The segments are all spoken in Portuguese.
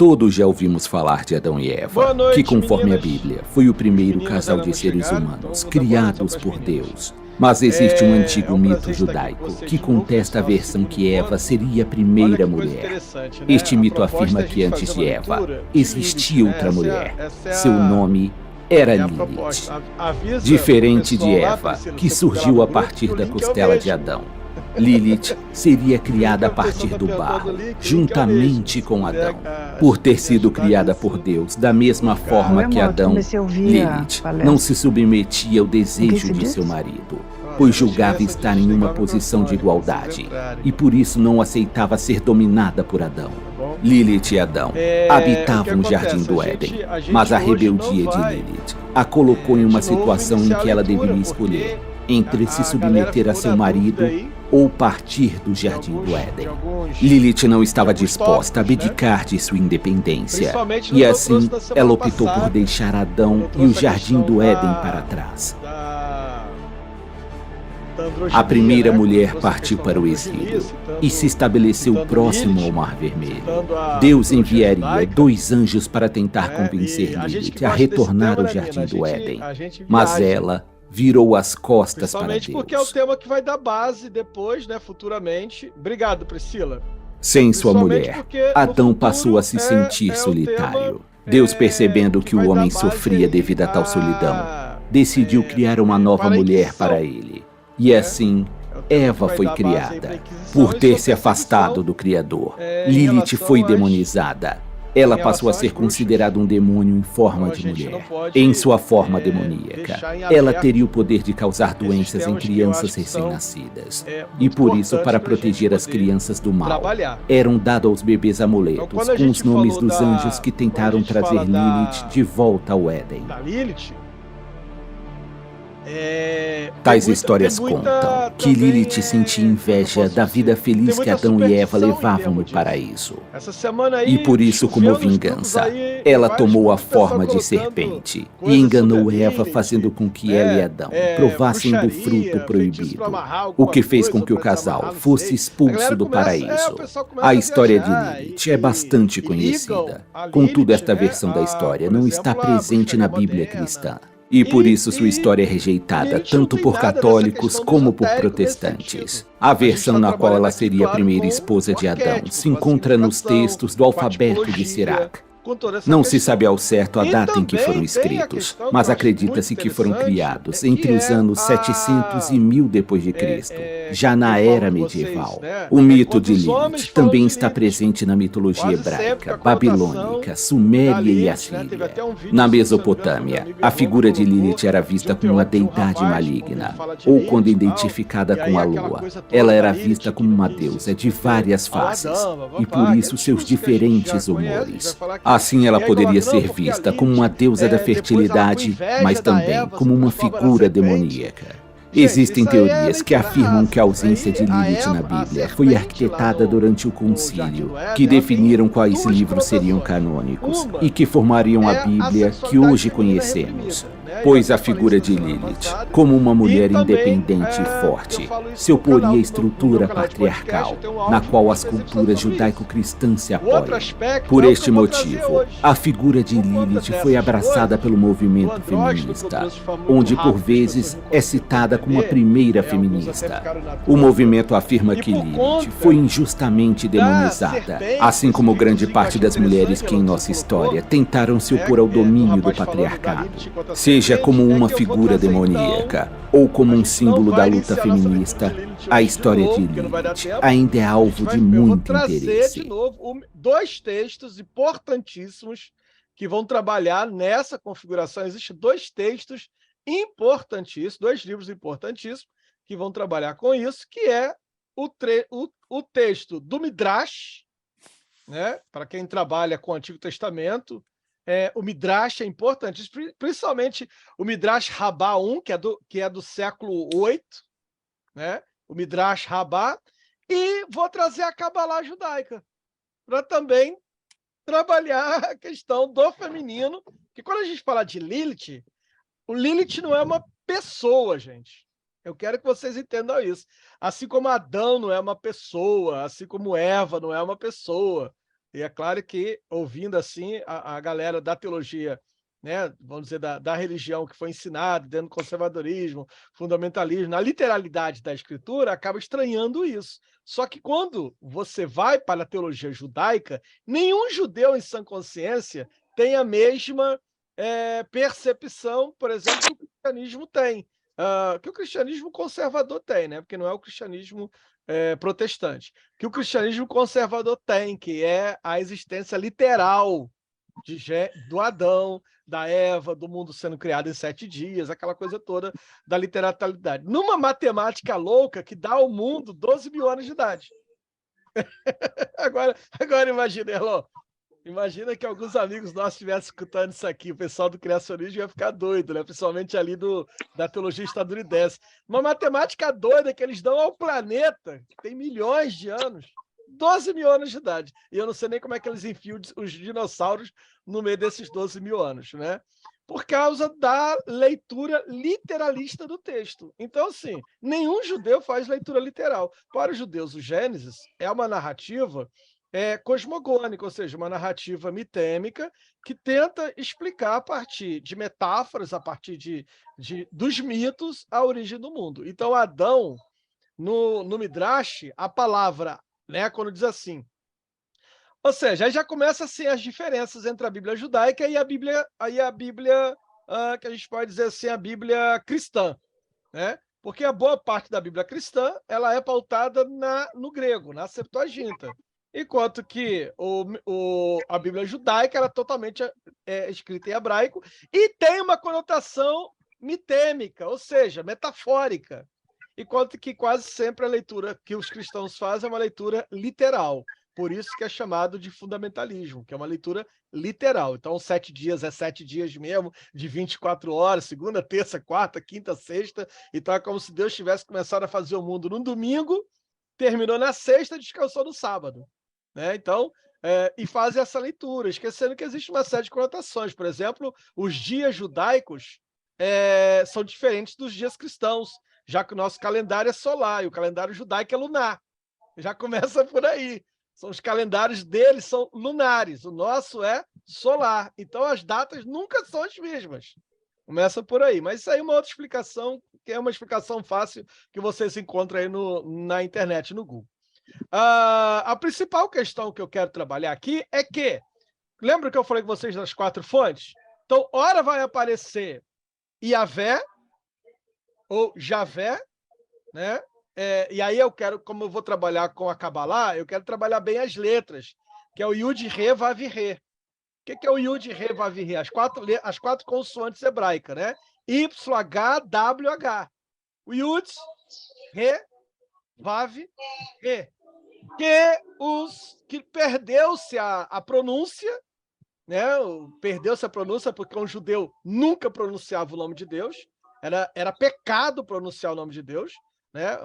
Todos já ouvimos falar de Adão e Eva, Boa noite, que, conforme meninas. a Bíblia, foi o primeiro Meninos casal ainda de não seres chegaram, humanos então vou dar criados boa por noite pras meninas. Deus. Mas existe um antigo É um mito prazer estar aqui com judaico vocês que de novo contesta a nesse nosso versão segundo que Eva encontro. seria a Olha primeira que coisa mulher. interessante, né? Este A mito proposta afirma é a que gente antes fazer de uma Eva leitura de existia Lilith, né? outra mulher. Essa é Seu nome era a Lilith. proposta. Avisa Diferente pro de pessoal lá, Eva, Priscila, que você publica lá surgiu no a grupo, partir que o da link é o costela de mesmo. Adão. Lilith seria criada a A pessoa partir tá do perguntando barro, o link é o juntamente mesmo. com Se Adão. puder, Por acho ter que sido ajudar criada nisso, por Deus da mesma publicar. forma Oi, que amor, Adão, comecei a ouvir a Lilith não palestra. se submetia ao O que desejo se de diz? seu marido, Ó, pois se eu não julgava tivesse, estar eu em uma desligava o posição de microfone, pra vocês igualdade, entrarem, e por isso não aceitava ser dominada por Adão. tá bom? Lilith e Adão O que habitavam o jardim acontece? do A Éden, gente mas a hoje não rebeldia de vai, Lilith a colocou em uma de novo, situação em iniciar a que ela leitura, deveria porque escolher entre se a galera submeter a ficou seu na marido dúvida aí ou partir do de jardim do alguns, Éden. de Lilith não estava alguns disposta a tópicos, né? abdicar de sua independência, Principalmente e no que eu assim trouxe na semana ela optou por passada, deixar quando Adão eu e o trouxe a jardim questão do Éden para trás. da androginia, A primeira né? Quando eu mulher trouxe a partiu questão para da o androginia, exílio e se estabeleceu citando próximo Lilith, ao Mar Vermelho. citando a Deus mitologia enviaria judaica, 2 anjos para tentar né? convencer E a gente que Lilith a gosta desse retornar tema, ao né, jardim Nina? do Éden, A gente mas viaja, ela virou as costas para principalmente porque é o Deus. tema que vai dar base depois, né, futuramente. Obrigado, Priscila. Sem sua Principalmente mulher, porque no Adão passou a se futuro sentir o tema solitário. Deus, percebendo que vai o dar homem base sofria aí devido a tal solidão, a decidiu criar uma nova para a mulher para Inquisição, ele. E né? assim, É o tema que Eva vai foi dar base aí para a criada. Inquisição Por e ter sua se afastado perseguição do Criador, em Lilith foi relação às demonizada. Ela em passou a relação ser às bruxas. considerada um demônio em Então forma a de gente não mulher. pode Em sua forma demoníaca, deixar em ela aberto teria o poder de causar esses doenças em temas que eu crianças acho que são recém-nascidas. E muito por isso, importantes para para a gente proteger as poder crianças do mal, trabalhar. eram dados aos bebês Então, amuletos quando a com os gente nomes falou dos anjos que quando a tentaram gente trazer fala Lilith de volta ao Éden. da Lilith, Tais histórias contam que Lilith sentia inveja da vida feliz que Adão e Eva levavam no paraíso. Essa semana aí, E por isso, como choveu nos vingança, grupos aí, ela vários tomou a grupos, pessoal forma de colocando serpente e coisas enganou sobre a Eva, Lilith, fazendo com que ela e Adão provassem do bruxaria, fruto feitiço proibido, pra amarrar o alguma que fez com coisa, que o pra casal desamarrar, não fosse sei. A expulso galera do começa, paraíso. o pessoal começa A a história de viajar Lilith e- é bastante e ligam conhecida. a Contudo, Lilith, esta né, versão da história não está por exemplo, a presente na bruxaria Bíblia moderna. cristã. E por isso sua E história é rejeitada Lilith não tanto tem por nada dessa católicos questão do como por esotérico nesse protestantes. sentido. A A gente versão tá na qual trabalhando ela aqui, seria a claro, primeira com esposa o de Adão arquétipo, se com a encontra nos significação, textos do com a alfabeto de tipologia, Sirac. com toda essa Não se questão. sabe ao certo a E data em que também foram tem a escritos, questão que mas eu acho acredita-se muito que foram interessante, criados que entre os é anos 700 e 1000 depois de Cristo, já que na eu falo era de vocês, medieval. né? O mito Quando de os homens Lilith falam também de está Lilith, presente na mitologia quase sempre hebraica, a conotação babilônica, da suméria e Lilith, né? Teve até assíria. um vídeo, Na se não me engano, foi meu Mesopotâmia, amigo a Evandro figura de colocou, Lilith era de vista um como uma de um deidade rapaz, maligna, quando ele fala de ou Lilith quando e tal, identificada e aí com a aquela lua. coisa toda Ela da era Lilith vista que como uma se deusa de submeter várias ao faces, Adão, e por isso seus aqueles discursos que a gente diferentes já conhece, a gente vai humores. falar aqui. Assim, ela E aí poderia coloca, não, ser porque a vista como uma Lilith, deusa da depois ela, com fertilidade, inveja mas da também Eva, como se uma transforma na figura serpente. demoníaca. Gente, Existem isso aí é teorias que leitura afirmam rasa. que a ausência de Isso aí, Lilith a na Eva- a Bíblia foi serpente arquitetada lá no- durante o no Jardim concílio, do Éden, que ela tem definiram quais duas livros seriam conotações. canônicos Uma e que formariam a é a Bíblia que sexualidade hoje feminina conhecemos. reprimida, né? Pois Eu a falei figura isso de na semana Lilith, passada. como uma mulher E também, independente e eu forte, falo isso se no canal, oporia à no meu estrutura canal de podcast, patriarcal, eu tenho um na áudio qual as específico culturas sobre isso. judaico-cristãs se O outro apoiam. aspecto Por é o que este eu vou trazer motivo, hoje. a figura de Por conta Lilith dessas foi abraçada coisas, pelo do movimento andrógeno que eu feminista, trouxe de forma muito onde por rápida, as vezes pessoas não é conseguem citada como a entender, primeira alguns até feminista. ficaram na O dúvida. movimento afirma E que por Lilith conta foi injustamente demonizada, serpente, assim como esse grande videozinho parte que eu das achei mulheres que em interessante, nossa ela colocou, história tentaram se né, opor ao do domínio do rapaz falando da patriarcado, Lilith contra a seja serpente, como uma que eu vou figura trazer, demoníaca ou como A um gente não símbolo da vai luta iniciar nossa feminista. leitura de Lilith A hoje história novo, de porque não vai dar Lilith tempo. ainda é alvo de Eu vou muito trazer interesse. de novo dois textos importantíssimos que vão trabalhar nessa configuração. Existem dois textos importantíssimos, dois livros importantíssimos que vão trabalhar com isso, que é o texto do Midrash, né? Para quem trabalha com o Antigo Testamento, o Midrash é importantíssimo, principalmente o Midrash Rabbah I, que é do século VIII, né? O Midrash Rabbah, e vou trazer a Cabalá judaica para também trabalhar a questão do feminino, que quando a gente fala de Lilith, o Lilith não é uma pessoa, gente. Eu quero que vocês entendam isso. Assim como Adão não é uma pessoa, assim como Eva não é uma pessoa, E é claro que, ouvindo assim, a galera da teologia, né, vamos dizer, da religião que foi ensinada dentro do conservadorismo, fundamentalismo, na literalidade da escritura, acaba estranhando isso. Só que quando você vai para a teologia judaica, nenhum judeu em sã consciência tem a mesma percepção, por exemplo, que o cristianismo tem. Que o cristianismo conservador tem, né? Porque não é o cristianismo protestante. Que o cristianismo conservador tem, que é a existência literal do Adão, da Eva, do mundo sendo criado em 7 dias, aquela coisa toda da literalidade. Numa matemática louca que dá ao mundo 12 mil anos de idade. Agora imagina, Elô, imagina que alguns amigos nossos estivessem escutando isso aqui, o pessoal do criacionismo ia ficar doido, né? Principalmente ali da teologia estadunidense. Uma matemática doida que eles dão ao planeta, que tem milhões de anos, 12 mil anos de idade. E eu não sei nem como é que eles enfiam os dinossauros no meio desses 12 mil anos, né? Por causa da leitura literalista do texto. Então, assim, nenhum judeu faz leitura literal. Para os judeus, o Gênesis é uma narrativa cosmogônica, ou seja, uma narrativa mitêmica que tenta explicar a partir de metáforas, a partir dos mitos, a origem do mundo. Então, Adão, no Midrash, a palavra, né, quando diz assim, ou seja, aí já começa assim as diferenças entre a Bíblia judaica e a Bíblia que a gente pode dizer assim, a Bíblia cristã, né? Porque a boa parte da Bíblia cristã ela é pautada no grego, na Septuaginta, enquanto que a Bíblia judaica ela é totalmente escrita em hebraico e tem uma conotação mitêmica, ou seja, metafórica, enquanto que quase sempre a leitura que os cristãos fazem é uma leitura literal. Por isso que é chamado de fundamentalismo, que é uma leitura literal. Então, 7 dias é 7 dias mesmo, de 24 horas, segunda, terça, quarta, quinta, sexta. Então, é como se Deus tivesse começado a fazer o mundo no domingo, terminou na sexta e descansou no sábado. Né? Então, e fazem essa leitura, esquecendo que existe uma série de conotações. Por exemplo, os dias judaicos são diferentes dos dias cristãos, já que o nosso calendário é solar e o calendário judaico é lunar. Já começa por aí. Os calendários deles são lunares, o nosso é solar. Então, as datas nunca são as mesmas. Começa por aí. Mas isso aí é uma outra explicação, que é uma explicação fácil que vocês encontram aí na internet, no Google. A principal questão que eu quero trabalhar aqui é que, lembra que eu falei com vocês das 4 fontes? Então, ora vai aparecer Yahvé, ou Javé, né? E aí eu quero, como eu vou trabalhar com a Kabbalah, eu quero trabalhar bem as letras, que é o Yud, Re, Vav, Re. O que é o Yud, Re, Vav, Re? As 4 consoantes hebraicas, né? Y, H, W, H. O Yud, Re, Vav, Re. Que perdeu-se a pronúncia, né? Perdeu-se a pronúncia porque um judeu nunca pronunciava o nome de Deus. Era pecado pronunciar o nome de Deus. Né?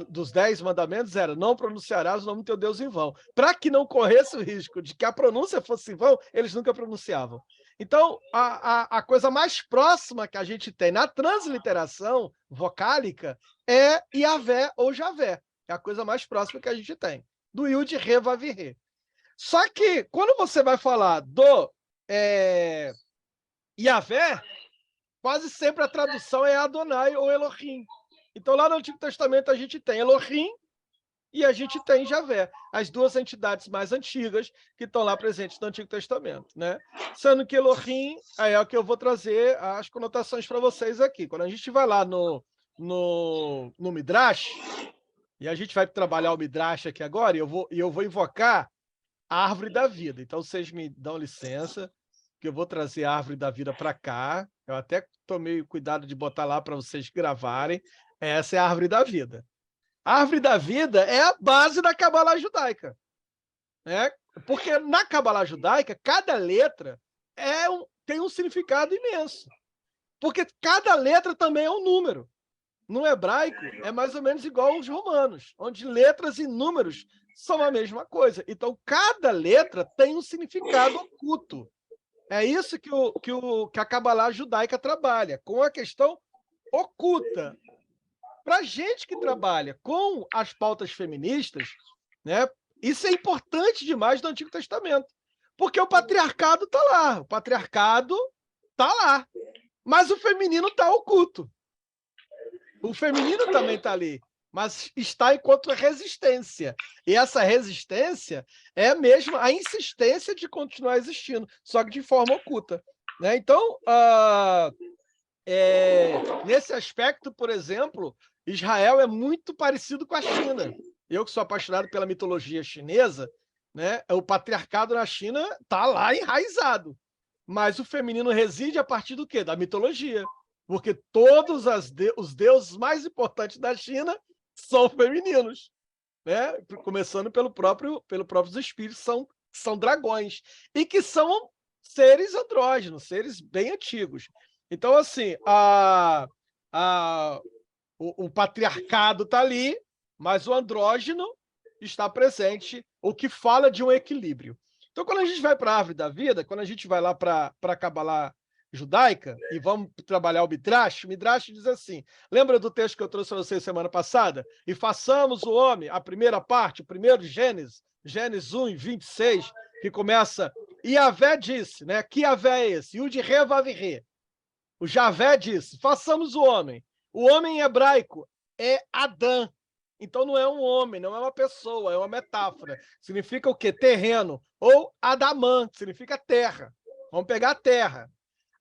Dos 10 mandamentos era: não pronunciarás o nome do teu Deus em vão. Para que não corresse o risco de que a pronúncia fosse em vão, eles nunca pronunciavam. Então, a coisa mais próxima que a gente tem na transliteração vocálica é Yahvé ou Javé. É a coisa mais próxima que a gente tem. Do Yud, Re, Vav, Re. Só que, quando você vai falar do Yahvé, quase sempre a tradução é Adonai ou Elohim. Então, lá no Antigo Testamento, a gente tem Elohim e a gente tem Javé, as duas entidades mais antigas que estão lá presentes no Antigo Testamento. Né? Sendo que Elohim é o que eu vou trazer as conotações para vocês aqui. Quando a gente vai lá no Midrash, e a gente vai trabalhar o Midrash aqui agora, e eu vou invocar a árvore da vida. Então, vocês me dão licença, que eu vou trazer a árvore da vida para cá. Eu até tomei cuidado de botar lá para vocês gravarem. Essa é a árvore da vida. A árvore da vida é a base da Kabbalah judaica. Né? Porque na Kabbalah judaica, cada letra tem um significado imenso. Porque cada letra também é um número. No hebraico, é mais ou menos igual aos romanos, onde letras e números são a mesma coisa. Então, cada letra tem um significado oculto. É isso que a Kabbalah judaica trabalha, com a questão oculta. Para a gente que trabalha com as pautas feministas, né? Isso é importante demais no Antigo Testamento, porque o patriarcado está lá, o patriarcado está lá, mas o feminino está oculto. O feminino também está ali, mas está enquanto resistência. E essa resistência é mesmo a insistência de continuar existindo, só que de forma oculta, né? Então, nesse aspecto, por exemplo, Israel é muito parecido com a China. Eu que sou apaixonado pela mitologia chinesa, né? O patriarcado na China está lá enraizado, mas o feminino reside a partir do quê? Da mitologia. Porque todos os deuses mais importantes da China são femininos, né? Começando pelos próprios espíritos, são dragões, e que são seres andrógenos, seres bem antigos. Então, assim, o patriarcado está ali, mas o andrógeno está presente, o que fala de um equilíbrio. Então, quando a gente vai para a árvore da vida, quando a gente vai lá para a Cabalá judaica, e vamos trabalhar o Midrash diz assim, lembra do texto que eu trouxe para vocês semana passada? E façamos o homem, a primeira parte, o primeiro Gênesis 1, 26, que começa, e Yahvé disse, né? Que Yahvé é esse? Yud-Re Vav-Re. O Javé disse, façamos o homem. O homem em hebraico é Adã. Então não é um homem, não é uma pessoa, é uma metáfora. Significa o quê? Terreno. Ou Adamã, que significa terra. Vamos pegar a terra.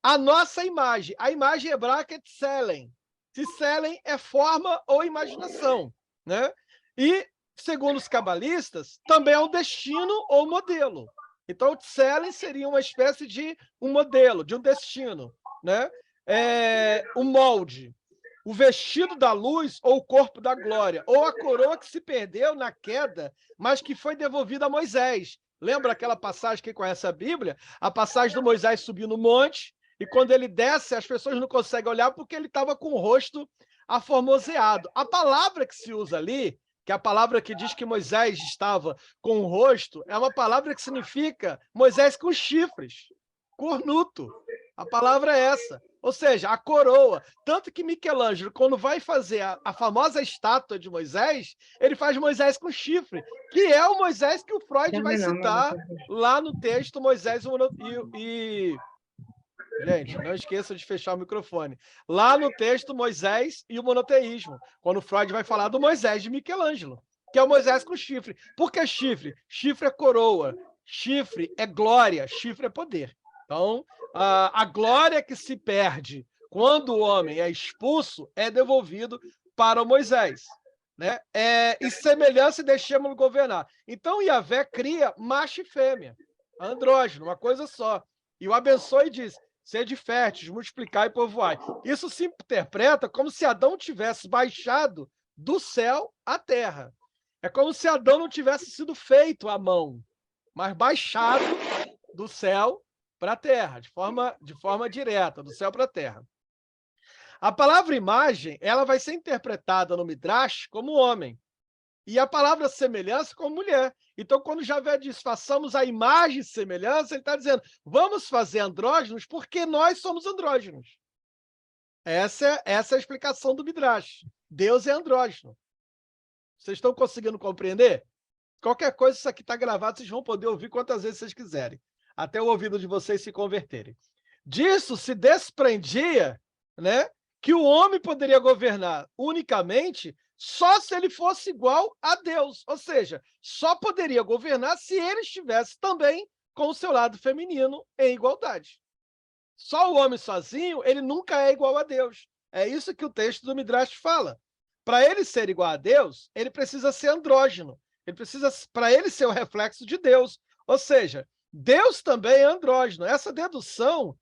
A nossa imagem, a imagem hebraica é Tselen. Tselen é forma ou imaginação, né? E, segundo os cabalistas, também é um destino ou modelo. Então, Tselen seria uma espécie de um modelo, de um destino, né? O molde, o vestido da luz ou o corpo da glória, ou a coroa que se perdeu na queda, mas que foi devolvida a Moisés. Lembra aquela passagem, quem conhece a Bíblia? A passagem do Moisés subir no monte, e quando ele desce, as pessoas não conseguem olhar porque ele estava com o rosto aformoseado. A palavra que se usa ali, que é a palavra que diz que Moisés estava com o rosto, é uma palavra que significa Moisés com chifres, cornuto. A palavra é essa. Ou seja, a coroa. Tanto que Michelangelo, quando vai fazer a famosa estátua de Moisés, ele faz Moisés com chifre, que é o Moisés que o Freud vai citar lá no texto Moisés e... Gente, não esqueça de fechar o microfone. Lá no texto Moisés e o monoteísmo, quando Freud vai falar do Moisés de Michelangelo, que é o Moisés com chifre. Por que chifre? Chifre é coroa, chifre é glória, chifre é poder. Então, a glória que se perde quando o homem é expulso é devolvido para o Moisés, né? E semelhança deixemos-lo governar. Então, Yahvé cria macho e fêmea, andrógeno, uma coisa só. E o abençoe e diz, sede férteis, multiplicai e povoai. Isso se interpreta como se Adão tivesse baixado do céu à terra. É como se Adão não tivesse sido feito à mão, mas baixado do céu para a terra, de forma direta, do céu para a terra. A palavra imagem, ela vai ser interpretada no Midrash como homem, e a palavra semelhança como mulher. Então, quando Javé diz, façamos a imagem e semelhança, ele está dizendo, vamos fazer andrógenos porque nós somos andrógenos. Essa é a explicação do Midrash. Deus é andrógeno. Vocês estão conseguindo compreender? Qualquer coisa, isso aqui está gravado, vocês vão poder ouvir quantas vezes vocês quiserem, até o ouvido de vocês se converterem. Disso se desprendia, né, que o homem poderia governar unicamente só se ele fosse igual a Deus, ou seja, só poderia governar se ele estivesse também com o seu lado feminino em igualdade. Só o homem sozinho, ele nunca é igual a Deus. É isso que o texto do Midrash fala. Para ele ser igual a Deus, ele precisa ser andrógeno. Para ele ser o reflexo de Deus. Ou seja, Deus também é andrógeno. Essa dedução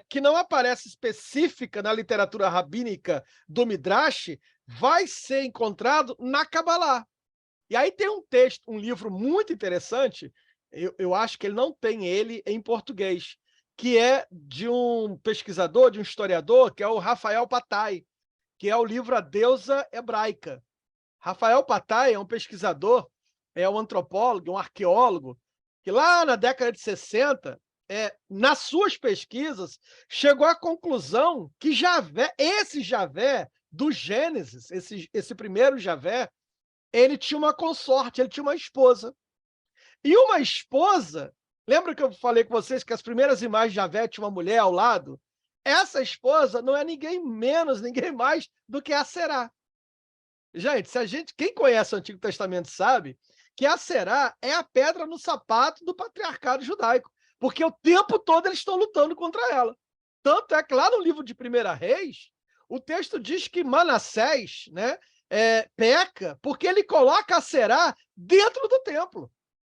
que não aparece específica na literatura rabínica do Midrash, vai ser encontrado na Cabalá. E aí tem um texto, um livro muito interessante, eu acho que ele não tem ele em português, que é de um pesquisador, de um historiador, que é o Rafael Patai, que é o livro A Deusa Hebraica. Rafael Patai é um pesquisador, é um antropólogo, um arqueólogo, que lá na década de 60, nas suas pesquisas, chegou à conclusão que Javé, esse Javé do Gênesis, esse primeiro Javé, ele tinha uma consorte, ele tinha uma esposa. E uma esposa, lembra que eu falei com vocês que as primeiras imagens de Javé tinha uma mulher ao lado? Essa esposa não é ninguém menos, ninguém mais do que a Será. Gente, quem conhece o Antigo Testamento sabe que a Será é a pedra no sapato do patriarcado judaico, porque o tempo todo eles estão lutando contra ela. Tanto é que lá no livro de 1 Reis, o texto diz que Manassés, né, peca porque ele coloca a Será dentro do templo.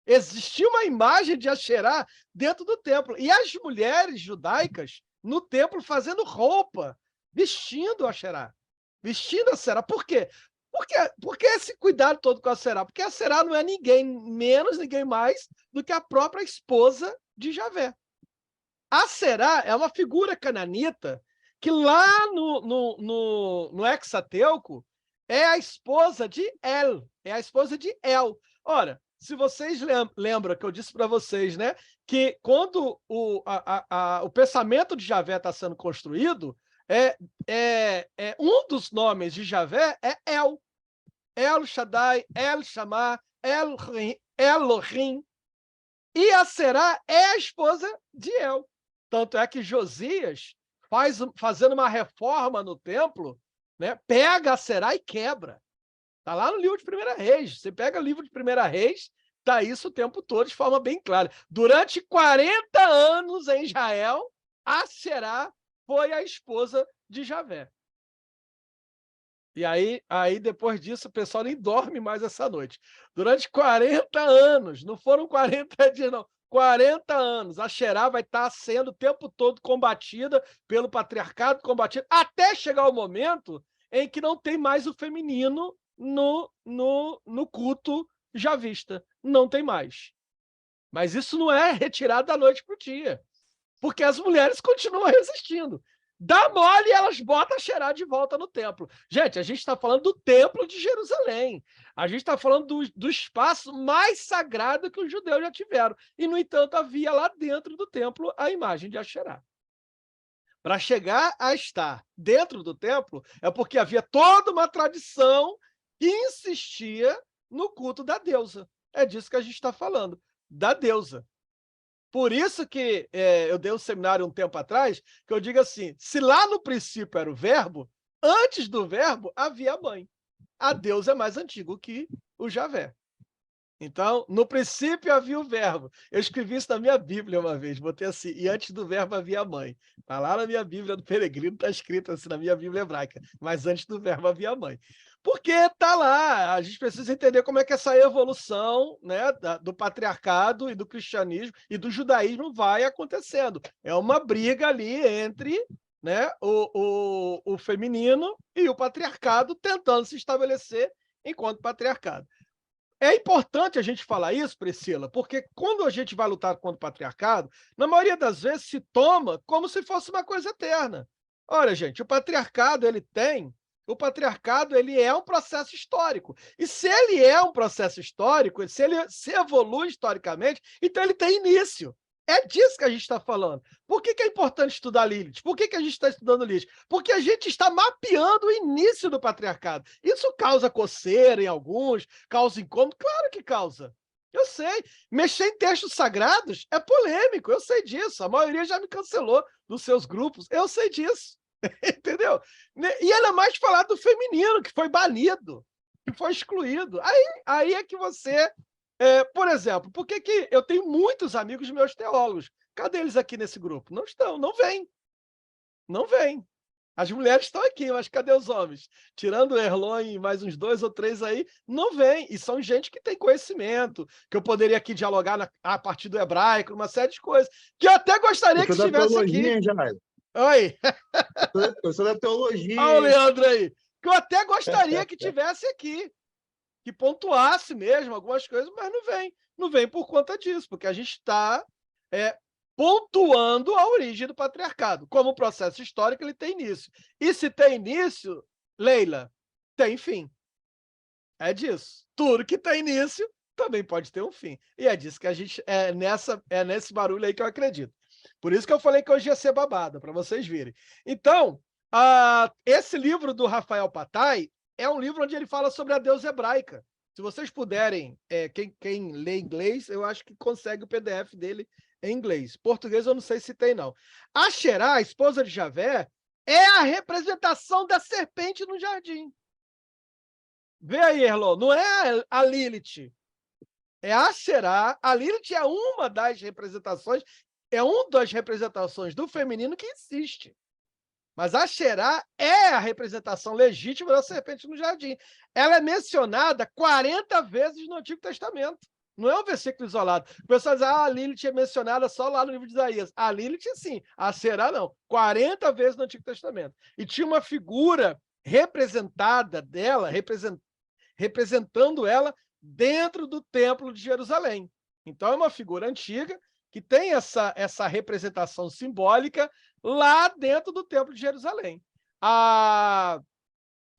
Existia uma imagem de Asherá dentro do templo. E as mulheres judaicas no templo fazendo roupa, vestindo Asherá, vestindo a Será. Por quê? Por que esse cuidado todo com a Será? Porque a Será não é ninguém menos, ninguém mais do que a própria esposa de Javé. A Será é uma figura cananita que lá no Hexateuco é a esposa de El, é a esposa de El. Ora, se vocês lembram que eu disse para vocês, né, que quando o pensamento de Javé está sendo construído, um dos nomes de Javé é El. El Shaddai, El Shammah, Elohim. E a Será é a esposa de El. Tanto é que Josias, fazendo uma reforma no templo, né, pega a Será e quebra. Está lá no livro de 1 Reis. Você pega o livro de 1 Reis, está isso o tempo todo, de forma bem clara. Durante 40 anos em Israel, a Será foi a esposa de Javé. E aí, depois disso, o pessoal nem dorme mais essa noite. Durante 40 anos, não foram 40 dias, não. 40 anos, a Xerá vai estar sendo o tempo todo combatida pelo patriarcado, combatida, até chegar o momento em que não tem mais o feminino no culto javista. Não tem mais. Mas isso não é retirado da noite para o dia, porque as mulheres continuam resistindo. Dá mole e elas botam a Xerá de volta no templo. Gente, a gente está falando do templo de Jerusalém. A gente está falando do espaço mais sagrado que os judeus já tiveram. E, no entanto, havia lá dentro do templo a imagem de Asherá. Para chegar a estar dentro do templo, é porque havia toda uma tradição que insistia no culto da deusa. É disso que a gente está falando, da deusa. Por isso que eu dei um seminário um tempo atrás, que eu digo assim, se lá no princípio era o verbo, antes do verbo havia a mãe. A deusa é mais antigo que o Javé. Então, no princípio havia o verbo. Eu escrevi isso na minha Bíblia uma vez, botei assim, e antes do verbo havia a mãe. Está lá na minha Bíblia do Peregrino, está escrito assim na minha Bíblia hebraica, mas antes do verbo havia a mãe. Porque está lá, a gente precisa entender como é que essa evolução, né, do patriarcado e do cristianismo e do judaísmo vai acontecendo. É uma briga ali entre, né, o feminino e o patriarcado tentando se estabelecer enquanto patriarcado. É importante a gente falar isso, Priscila, porque quando a gente vai lutar contra o patriarcado, na maioria das vezes se toma como se fosse uma coisa eterna. Olha, gente, o patriarcado ele é um processo histórico. E se ele é um processo histórico, se ele se evolui historicamente, então ele tem início. É disso que a gente está falando. Por que é importante estudar Lilith? Por que a gente está estudando Lilith? Porque a gente está mapeando o início do patriarcado. Isso causa coceira em alguns, causa incômodo? Claro que causa. Eu sei. Mexer em textos sagrados é polêmico, eu sei disso. A maioria já me cancelou dos seus grupos. Eu sei disso. Entendeu? E ela é mais falar do feminino, que foi banido, que foi excluído. Aí é que você... por exemplo, por que eu tenho muitos amigos meus teólogos? Cadê eles aqui nesse grupo? Não estão, não vêm. Não vêm. As mulheres estão aqui, mas cadê os homens? Tirando o Erlon e mais uns 2 ou 3 aí, não vêm. E são gente que tem conhecimento, que eu poderia aqui dialogar a partir do hebraico, uma série de coisas, que eu até gostaria que estivesse aqui. Oi. Eu sou da teologia. Olha o Leandro aí. Que eu até gostaria que tivesse aqui, que pontuasse mesmo algumas coisas, mas não vem. Não vem por conta disso, porque a gente está pontuando a origem do patriarcado. Como o processo histórico, ele tem início. E se tem início, Leila, tem fim. É disso. Tudo que tem início também pode ter um fim. E é disso que a gente... É nesse barulho aí que eu acredito. Por isso que eu falei que hoje ia ser babado, para vocês virem. Então, esse livro do Rafael Patai é um livro onde ele fala sobre a deusa hebraica, Se vocês puderem, quem lê inglês, eu acho que consegue o PDF dele em inglês. Português eu não sei se tem, não. Asherá, a esposa de Javé, é a representação da serpente no jardim. Vê aí, Erlon, não é a Lilith. É a Asherá. A Lilith é uma das representações, é uma das representações do feminino que existe. Mas a Asherá é a representação legítima da serpente no jardim. Ela é mencionada 40 vezes no Antigo Testamento. Não é um versículo isolado. O pessoal diz, a Lilith é mencionada só lá no livro de Isaías. A Lilith, sim. A Asherá, não. 40 vezes no Antigo Testamento. E tinha uma figura representada dela, representando ela dentro do Templo de Jerusalém. Então, é uma figura antiga que tem essa representação simbólica lá dentro do Templo de Jerusalém.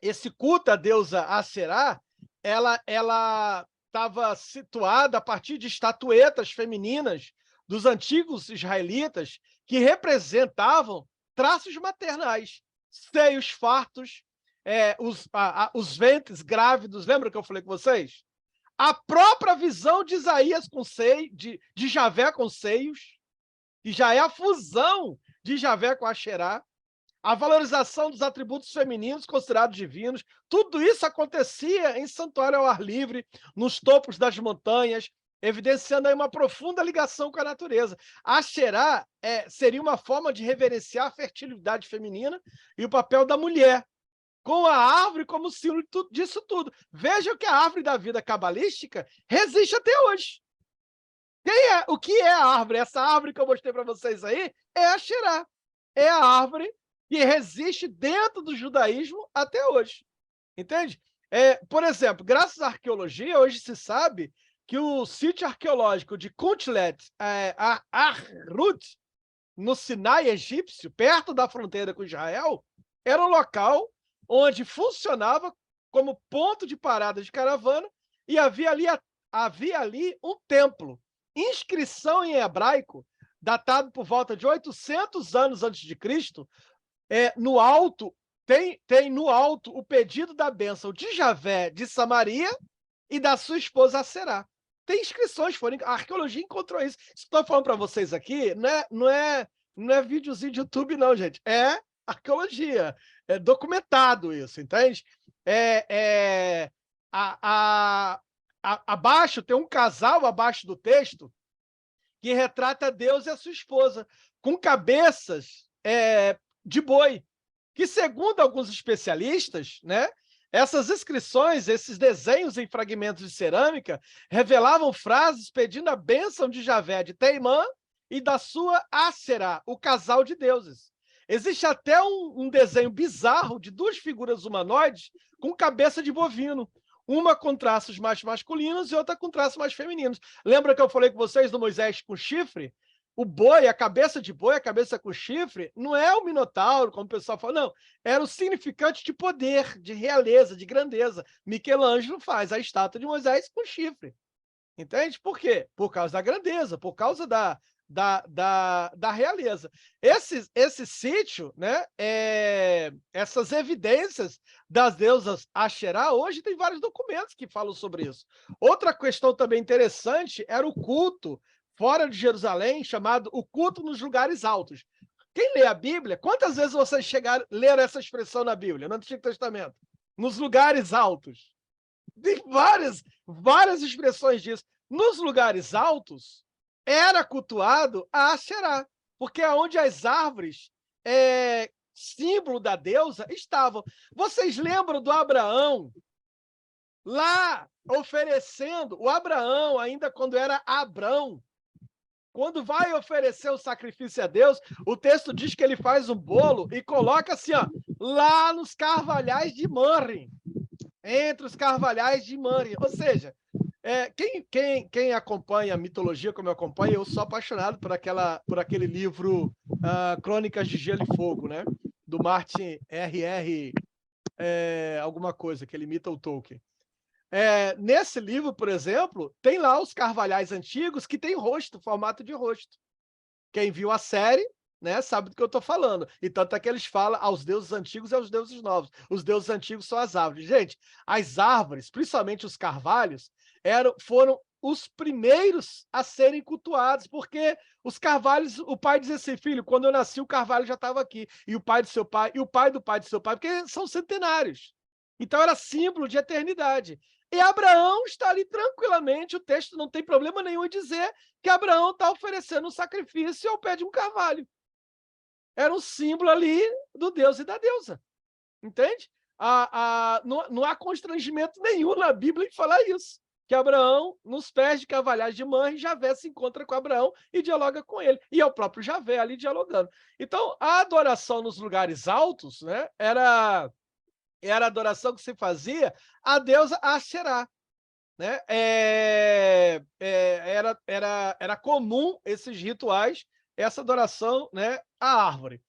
Esse culto à deusa Asherá, ela estava situada a partir de estatuetas femininas dos antigos israelitas que representavam traços maternais, seios fartos, os ventres grávidos. Lembra que eu falei com vocês? A própria visão de Isaías com seio, de Javé com seios, que já é a fusão de Javé com Asherá, a valorização dos atributos femininos considerados divinos, tudo isso acontecia em santuário ao ar livre, nos topos das montanhas, evidenciando aí uma profunda ligação com a natureza. Asherá seria uma forma de reverenciar a fertilidade feminina e o papel da mulher, com a árvore como símbolo disso tudo. Vejam que a árvore da vida cabalística resiste até hoje. O que é a árvore? Essa árvore que eu mostrei para vocês aí é a Asherá. É a árvore que resiste dentro do judaísmo até hoje. Entende? Por exemplo, graças à arqueologia, hoje se sabe que o sítio arqueológico de Kuntlet, Arhut, no Sinai egípcio, perto da fronteira com Israel, era um local onde funcionava como ponto de parada de caravana e havia ali um templo. Inscrição em hebraico, datado por volta de 800 anos antes de Cristo, no alto, tem no alto o pedido da bênção de Javé de Samaria e da sua esposa Aserá. Tem inscrições, a arqueologia encontrou isso. Estou falando para vocês aqui, não é videozinho de YouTube, não, gente. É arqueologia. É documentado isso, entende? Abaixo, tem um casal abaixo do texto que retrata Deus e a sua esposa, com cabeças de boi, que, segundo alguns especialistas, né, essas inscrições, esses desenhos em fragmentos de cerâmica, revelavam frases pedindo a bênção de Javé de Teimã e da sua Asserá, o casal de deuses. Existe até um desenho bizarro de duas figuras humanoides com cabeça de bovino, uma com traços mais masculinos e outra com traços mais femininos. Lembra que eu falei com vocês do Moisés com chifre? O boi, a cabeça de boi, a cabeça com chifre, não é o minotauro, como o pessoal fala, não. Era o significante de poder, de realeza, de grandeza. Michelangelo faz a estátua de Moisés com chifre. Entende? Por quê? Por causa da grandeza, por causa da realeza. Esse sítio, né, essas evidências das deusas Asherá, hoje tem vários documentos que falam sobre isso. Outra questão também interessante era o culto fora de Jerusalém, chamado o culto nos lugares altos. Quem lê a Bíblia, quantas vezes vocês leram essa expressão na Bíblia, no Antigo Testamento? Nos lugares altos. Tem várias expressões disso. Nos lugares altos, era cultuado a Asherá, porque é onde as árvores, símbolo da deusa, estavam. Vocês lembram do Abraão, lá oferecendo, o Abraão, ainda quando era Abrão, quando vai oferecer o sacrifício a Deus, o texto diz que ele faz um bolo e coloca assim, ó, lá nos carvalhais de Manre, entre os carvalhais de Manre. Ou seja, quem acompanha a mitologia como eu acompanho, eu sou apaixonado por aquele livro Crônicas de Gelo e Fogo, né? Do Martin R.R. alguma coisa, que ele imita o Tolkien. Nesse livro, por exemplo, tem lá os carvalhais antigos que tem rosto, formato de rosto. Quem viu a série né, sabe do que eu estou falando. E tanto é que eles falam aos deuses antigos e aos deuses novos. Os deuses antigos são as árvores. Gente, as árvores, principalmente os carvalhos, foram os primeiros a serem cultuados, porque os carvalhos, o pai dizia assim, filho, quando eu nasci o carvalho já estava aqui, e o pai do seu pai, e o pai do pai do seu pai, porque são centenários. Então era símbolo de eternidade. E Abraão está ali tranquilamente, o texto não tem problema nenhum em dizer que Abraão está oferecendo um sacrifício ao pé de um carvalho. Era um símbolo ali do Deus e da deusa. Entende? Não há constrangimento nenhum na Bíblia em falar isso. Que Abraão, nos pés de carvalhais de Mamre, Javé se encontra com Abraão e dialoga com ele. E é o próprio Javé ali dialogando. Então, a adoração nos lugares altos, né, era a adoração que se fazia à deusa Asherá. Né? Era comum esses rituais, essa adoração, né, à árvore.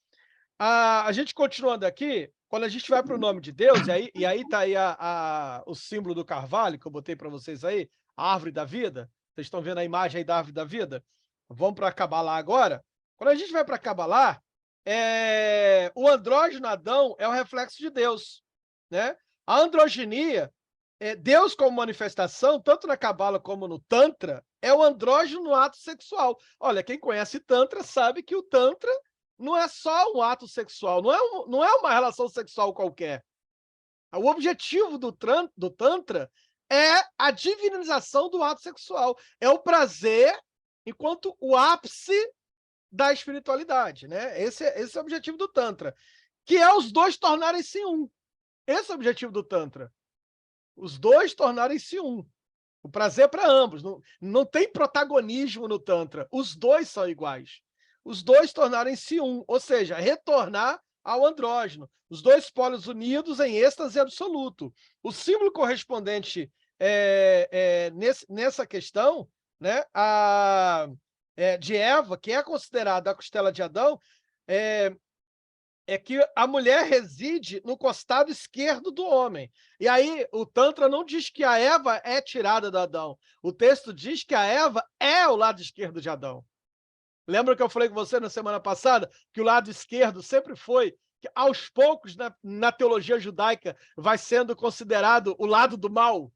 A gente continuando aqui, quando a gente vai para o nome de Deus, e aí está aí o símbolo do carvalho, que eu botei para vocês aí, a árvore da vida. Vocês estão vendo a imagem aí da árvore da vida? Vamos para Cabalá agora. Quando a gente vai para Cabalá, o andrógeno Adão é o reflexo de Deus. Né? A androginia, Deus como manifestação, tanto na Cabala como no Tantra, é o andrógeno no ato sexual. Olha, quem conhece Tantra sabe que o Tantra não é só um ato sexual, não é uma relação sexual qualquer. O objetivo do Tantra é a divinização do ato sexual. É o prazer enquanto o ápice da espiritualidade. Né? Esse é o objetivo do Tantra, que é os dois tornarem-se um. Esse é o objetivo do Tantra. Os dois tornarem-se um. O prazer é para ambos. Não tem protagonismo no Tantra. Os dois são iguais. Os dois tornarem-se um, ou seja, retornar ao andrógeno. Os dois polos unidos em êxtase absoluto. O símbolo correspondente nessa questão, né, de Eva, que é considerada a costela de Adão, é que a mulher reside no costado esquerdo do homem. E aí o Tantra não diz que a Eva é tirada do Adão. O texto diz que a Eva é o lado esquerdo de Adão. Lembra que eu falei com você na semana passada que o lado esquerdo sempre foi, que aos poucos, na teologia judaica, vai sendo considerado o lado do mal?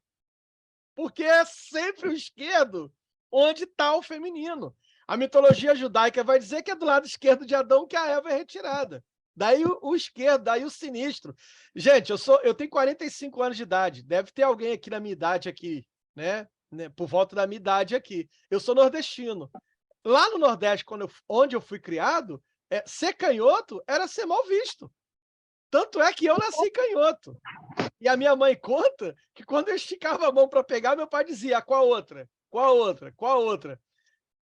Porque é sempre o esquerdo onde está o feminino. A mitologia judaica vai dizer que é do lado esquerdo de Adão que a Eva é retirada. Daí o esquerdo, daí o sinistro. Gente, eu tenho 45 anos de idade. Deve ter alguém aqui na minha idade aqui, né? Por volta da minha idade aqui. Eu sou nordestino. Lá no Nordeste, onde eu fui criado, ser canhoto era ser mal visto. Tanto é que eu nasci canhoto. E a minha mãe conta que quando eu esticava a mão para pegar, meu pai dizia, qual outra? Qual outra? Qual outra?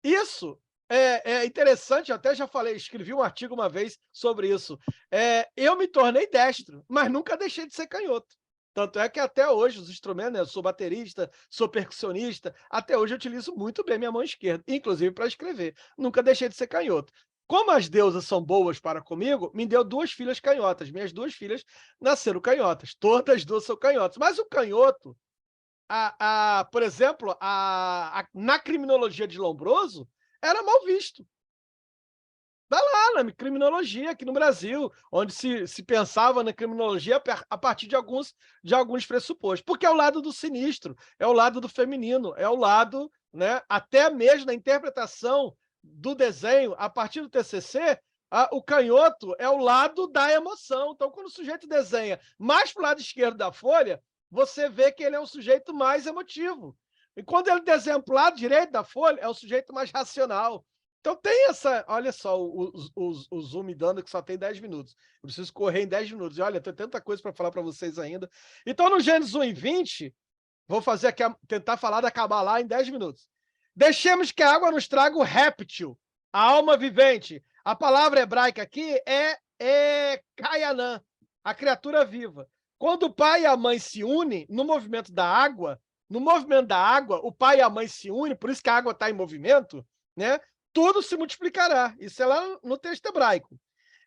Isso é interessante, eu até já falei, escrevi um artigo uma vez sobre isso. Eu me tornei destro, mas nunca deixei de ser canhoto. Tanto é que até hoje os instrumentos, né, eu sou baterista, sou percussionista, até hoje eu utilizo muito bem minha mão esquerda, inclusive para escrever. Nunca deixei de ser canhoto. Como as deusas são boas para comigo, me deu 2 filhas canhotas. Minhas 2 filhas nasceram canhotas. Todas as 2 são canhotas. Mas o canhoto, por exemplo, na criminologia de Lombroso, era mal visto. Está lá na criminologia aqui no Brasil, onde se pensava na criminologia a partir de alguns pressupostos. Porque é o lado do sinistro, é o lado do feminino, é o lado, né, até mesmo na interpretação do desenho, a partir do TCC, o canhoto é o lado da emoção. Então, quando o sujeito desenha mais para o lado esquerdo da folha, você vê que ele é um sujeito mais emotivo. E quando ele desenha para o lado direito da folha, é um sujeito mais racional. Então tem essa... Olha só, o Zoom me dando que só tem 10 minutos. Eu preciso correr em 10 minutos. E olha, tem tanta coisa para falar para vocês ainda. Então, no Gênesis 1:20, vou fazer aqui, tentar falar da Cabalá em 10 minutos. Deixemos que a água nos traga o réptil, a alma vivente. A palavra hebraica aqui é Kayanã, a criatura viva. Quando o pai e a mãe se unem no movimento da água, o pai e a mãe se unem, por isso que a água está em movimento, né? Tudo se multiplicará. Isso é lá no texto hebraico.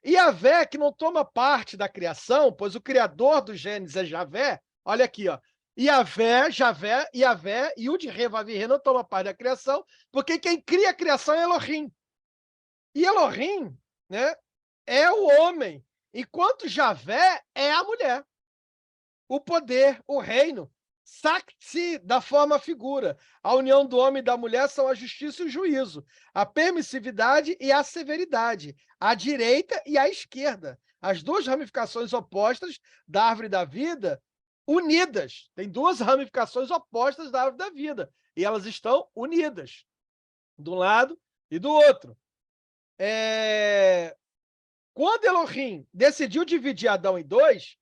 E Yahvé, que não toma parte da criação, pois o criador do Gênesis é Javé, olha aqui, ó. Yahvé, Javé, Yahvé, Yud-Re, Vav-Re não toma parte da criação, porque quem cria a criação é Elohim. E Elohim né, é o homem, enquanto Javé é a mulher. O poder, o reino, Sakti, da forma figura. A união do homem e da mulher são a justiça e o juízo, a permissividade e a severidade, a direita e a esquerda. As duas ramificações opostas da árvore da vida, unidas. Tem duas ramificações opostas da árvore da vida, e elas estão unidas, de um lado e do outro. Quando Elohim decidiu dividir Adão em dois,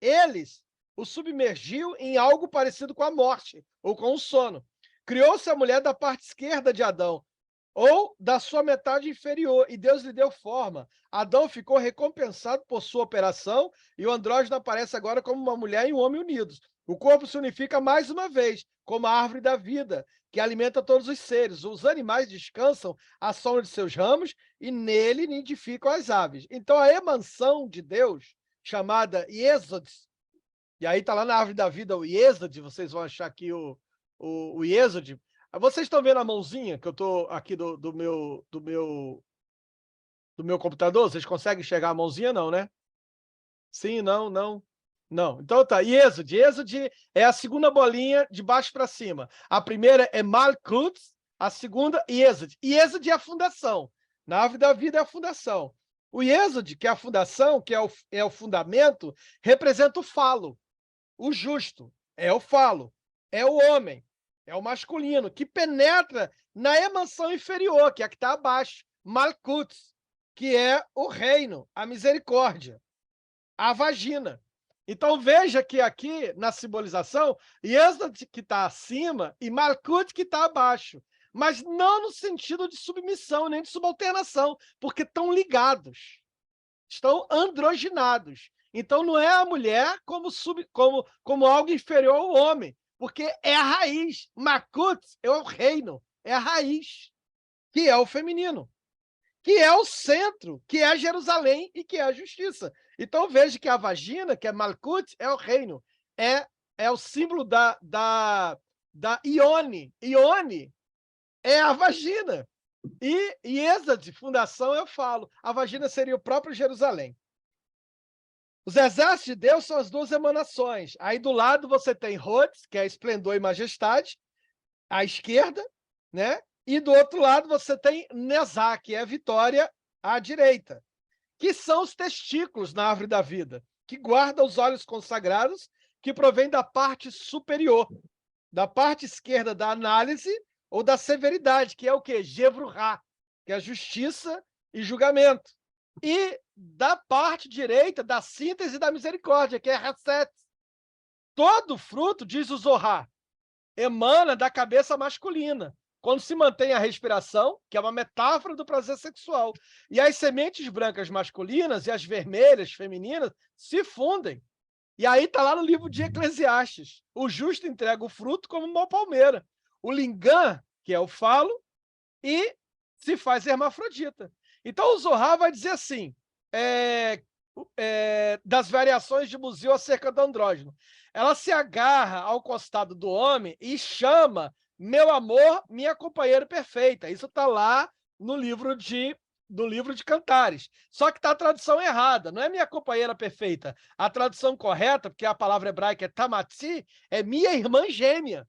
eles o submergiu em algo parecido com a morte, ou com o sono. Criou-se a mulher da parte esquerda de Adão, ou da sua metade inferior, e Deus lhe deu forma. Adão ficou recompensado por sua operação, e o andrógeno aparece agora como uma mulher e um homem unidos. O corpo se unifica mais uma vez, como a árvore da vida, que alimenta todos os seres. Os animais descansam à sombra de seus ramos, e nele nidificam as aves. Então, a emansão de Deus, chamada Yesod, e aí está lá na árvore da vida o Yesod, vocês vão achar aqui o Yesod. Vocês estão vendo a mãozinha que eu estou aqui do meu computador? Vocês conseguem enxergar a mãozinha? Não, né? Sim, não, não. Não. Então tá, Yesod. Yesod é a segunda bolinha de baixo para cima. A primeira é Malkut, a segunda Yesod. Yesod é a fundação. Na árvore da vida é a fundação. O Yesod, que é a fundação, que é o fundamento, representa o falo. O justo é o falo, é o homem, é o masculino, que penetra na emansão inferior, que é a que está abaixo, Malkut, que é o reino, a misericórdia, a vagina. Então veja que aqui, na simbolização, Yesod que está acima e Malkut que está abaixo, mas não no sentido de submissão, nem de subalternação, porque estão ligados, estão androginados. Então não é a mulher como algo inferior ao homem, porque é a raiz. Malkut é o reino, é a raiz, que é o feminino, que é o centro, que é Jerusalém e que é a justiça. Então veja que a vagina, que é Malkut, é o reino, é o símbolo da Ione. Ione é a vagina. E Yesod, fundação, eu falo, a vagina seria o próprio Jerusalém. Os exércitos de Deus são as duas emanações. Aí do lado você tem Rhodes, que é esplendor e majestade, à esquerda, né? E do outro lado você tem Nezá, que é vitória, à direita, que são os testículos na árvore da vida, que guardam os olhos consagrados, que provém da parte superior, da parte esquerda da análise ou da severidade, que é o quê? Gevruhá, que é a justiça e julgamento. E da parte direita da síntese da misericórdia, que é Hesed. Todo fruto, diz o Zohar, emana da cabeça masculina, quando se mantém a respiração, que é uma metáfora do prazer sexual. E as sementes brancas masculinas e as vermelhas femininas se fundem. E aí está lá no livro de Eclesiastes. O justo entrega o fruto como uma palmeira. O lingam, que é o falo, e se faz hermafrodita. Então o Zohar vai dizer assim, das variações de Muzio acerca do andrógeno. Ela se agarra ao costado do homem e chama meu amor, minha companheira perfeita. Isso está lá no livro de Cantares. Só que está a tradução errada. Não é minha companheira perfeita. A tradução correta, porque a palavra hebraica é tamatzi, é minha irmã gêmea.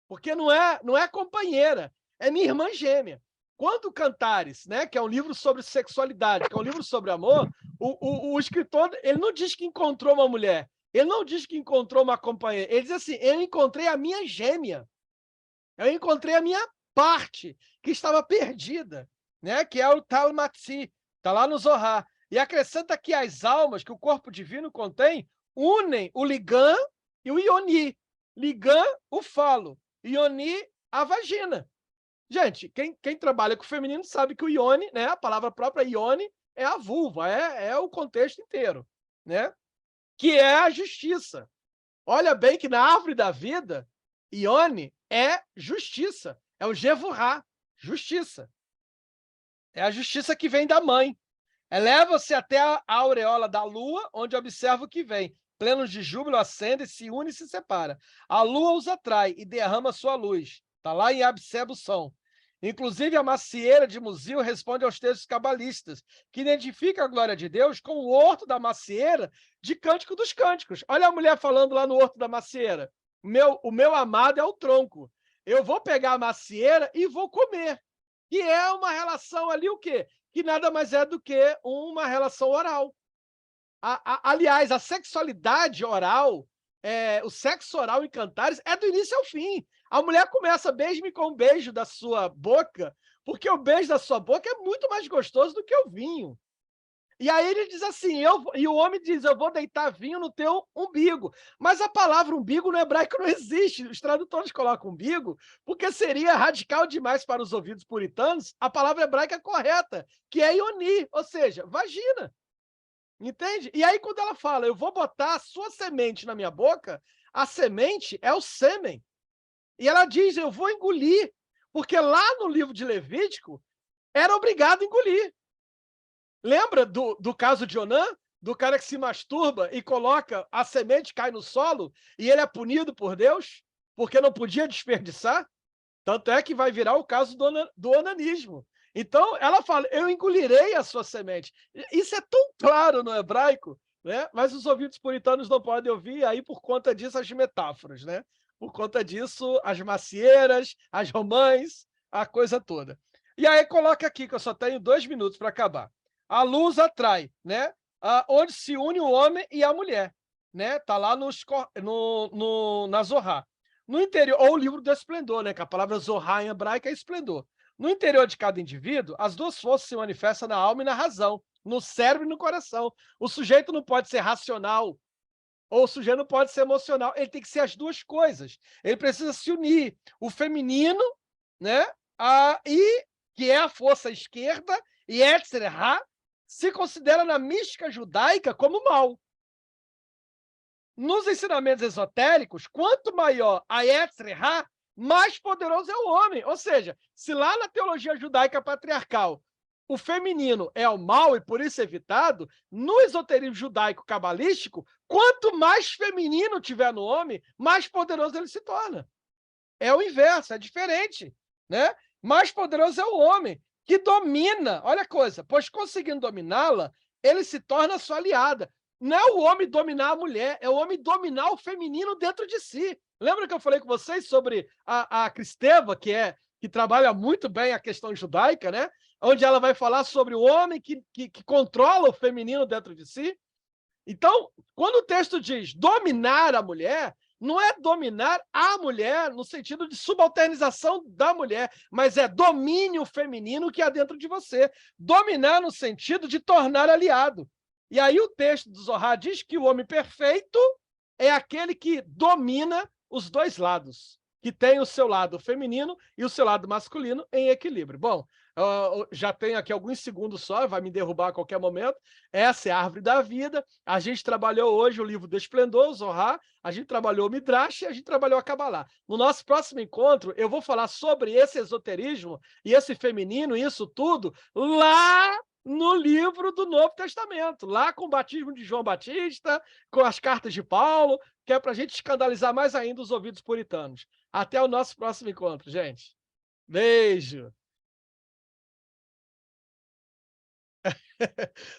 Porque não é companheira, é minha irmã gêmea. Quando Cantares, né, que é um livro sobre sexualidade, que é um livro sobre amor, o escritor ele não diz que encontrou uma mulher, ele não diz que encontrou uma companheira, ele diz assim, eu encontrei a minha gêmea, eu encontrei a minha parte, que estava perdida, né, que é o Talmatzi, está lá no Zohar. E acrescenta que as almas que o corpo divino contém unem o Ligam e o Ioni. Ligam, o falo, Ioni, a vagina. Gente, quem trabalha com o feminino sabe que o Ione, né, a palavra própria Ione, é a vulva, é o contexto inteiro, né? Que é a justiça. Olha bem que na árvore da vida, Ione é justiça, é o Gevurá, justiça. É a justiça que vem da mãe. Eleva-se até a aureola da lua, onde observa o que vem. Plenos de júbilo, acende, se une e se separa. A lua os atrai e derrama sua luz. Está lá em Absebo Som. Inclusive, a macieira de Musil responde aos textos cabalistas, que identificam a glória de Deus com o horto da macieira de Cântico dos Cânticos. Olha a mulher falando lá no horto da macieira. O meu amado é o tronco. Eu vou pegar a macieira e vou comer. E é uma relação ali o quê? Que nada mais é do que uma relação oral. Aliás, a sexualidade oral, o sexo oral em Cantares é do início ao fim. A mulher começa, beije-me com um beijo da sua boca, porque o beijo da sua boca é muito mais gostoso do que o vinho. E aí ele diz assim, e o homem diz, eu vou deitar vinho no teu umbigo. Mas a palavra umbigo no hebraico não existe. Os tradutores colocam umbigo, porque seria radical demais para os ouvidos puritanos. A palavra hebraica é correta, que é ioni, ou seja, vagina. Entende? E aí, quando ela fala, eu vou botar a sua semente na minha boca, a semente é o sêmen. E ela diz, eu vou engolir, porque lá no livro de Levítico, era obrigado a engolir. Lembra do caso de Onã? Do cara que se masturba e coloca a semente, cai no solo, e ele é punido por Deus, porque não podia desperdiçar? Tanto é que vai virar o caso do onanismo. Então, ela fala, eu engolirei a sua semente. Isso é tão claro no hebraico, né? Mas os ouvidos puritanos não podem ouvir, aí por conta disso as metáforas, né? Por conta disso, as macieiras, as romãs, a coisa toda. E aí coloca aqui, que eu só tenho 2 minutos para acabar. A luz atrai, né? Onde se une o homem e a mulher, né? Está lá na Zorá. No interior, ou o livro do esplendor, né? Que a palavra Zorá em hebraico é esplendor. No interior de cada indivíduo, as duas forças se manifestam na alma e na razão, no cérebro e no coração. O sujeito não pode ser racional, ou o sujeito não pode ser emocional. Ele tem que ser as duas coisas. Ele precisa se unir. O feminino, né? Que é a força esquerda, e Yetzer Hara, se considera na mística judaica como mal. Nos ensinamentos esotéricos, quanto maior a Yetzer Hara, mais poderoso é o homem. Ou seja, se lá na teologia judaica patriarcal o feminino é o mal e por isso evitado, no esoterismo judaico cabalístico, quanto mais feminino tiver no homem, mais poderoso ele se torna. É o inverso, é diferente, né? Mais poderoso é o homem, que domina, olha a coisa, pois conseguindo dominá-la, ele se torna sua aliada. Não é o homem dominar a mulher, é o homem dominar o feminino dentro de si. Lembra que eu falei com vocês sobre a Kristeva, que trabalha muito bem a questão judaica, né? Onde ela vai falar sobre o homem que controla o feminino dentro de si? Então, quando o texto diz dominar a mulher, não é dominar a mulher no sentido de subalternização da mulher, mas é domínio feminino que há dentro de você. Dominar no sentido de tornar aliado. E aí o texto do Zohar diz que o homem perfeito é aquele que domina os dois lados, que tem o seu lado feminino e o seu lado masculino em equilíbrio. Bom, já tenho aqui alguns segundos só, vai me derrubar a qualquer momento. Essa é a árvore da vida. A gente trabalhou hoje o livro do Esplendor, o Zohar, a gente trabalhou o Midrash e a gente trabalhou a Kabbalah. No nosso próximo encontro, eu vou falar sobre esse esoterismo e esse feminino, isso tudo, lá no livro do Novo Testamento, lá com o batismo de João Batista, com as cartas de Paulo, que é para a gente escandalizar mais ainda os ouvidos puritanos. Até o nosso próximo encontro, gente. Beijo!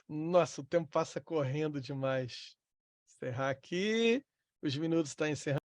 Nossa, o tempo passa correndo demais. Encerrar aqui. Os minutos estão encerrando.